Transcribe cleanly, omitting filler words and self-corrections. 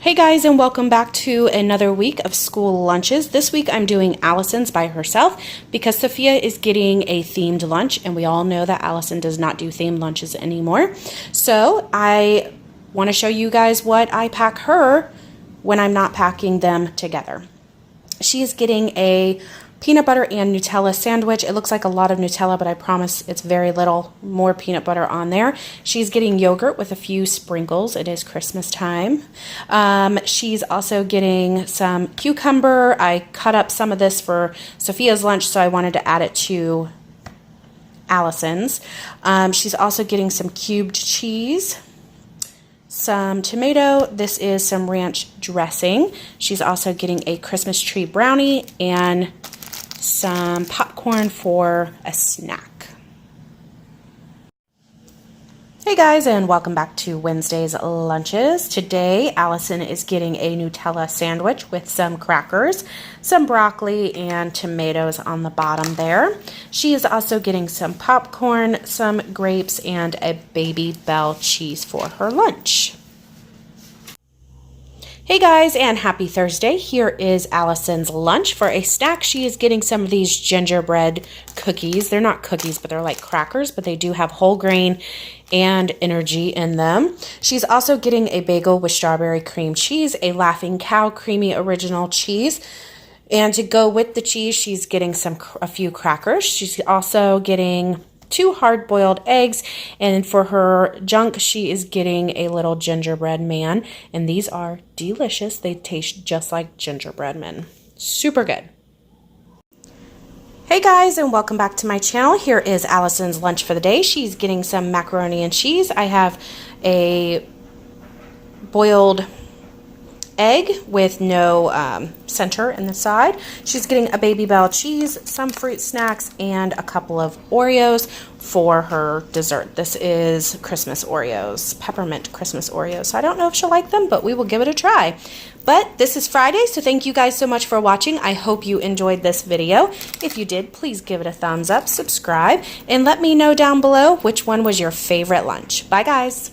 Hey guys, and welcome back to another week of school lunches. This week I'm doing Allison's by herself because Sophia is getting a themed lunch, and we all know that Allison does not do themed lunches anymore. So I want to show you guys what I pack her when I'm not packing them together. She is getting a peanut butter and Nutella sandwich. It looks like a lot of Nutella, but I promise it's very little, more peanut butter on there. She's getting yogurt with a few sprinkles. It is Christmas time. She's also getting some cucumber. I cut up some of this for Sophia's lunch, so I wanted to add it to Allison's. She's also getting some cubed cheese, some tomato. This is some ranch dressing. She's also getting a Christmas tree brownie and some popcorn for a snack. Hey guys, and welcome back to Wednesday's lunches. Today Allison is getting a Nutella sandwich with some crackers, some broccoli, and tomatoes on the bottom there. She is also getting some popcorn, some grapes, and a Baby Bell cheese for her lunch. Hey guys, and happy Thursday. Here is Allison's lunch. For a snack, she is getting some of these gingerbread cookies. They're not cookies, but they're like crackers, but they do have whole grain and energy in them. She's also getting a bagel with strawberry cream cheese, a Laughing Cow creamy original cheese. And to go with the cheese, she's getting a few crackers. She's also getting 2 hard-boiled eggs, and for her junk she is getting a little gingerbread man, and these are delicious. They taste just like gingerbread men. Super good. Hey guys, and welcome back to my channel. Here is Allison's lunch for the day. She's getting some macaroni and cheese. I have a boiled egg with no center in the side. She's getting a Baby Bell cheese, some fruit snacks, and a couple of Oreos for her dessert. This is Christmas Oreos, peppermint Christmas Oreos. So I don't know if she'll like them, but we will give it a try. But this is Friday, so thank you guys so much for watching. I hope you enjoyed this video. If you did, please give it a thumbs up, subscribe, and let me know down below which one was your favorite lunch. Bye guys.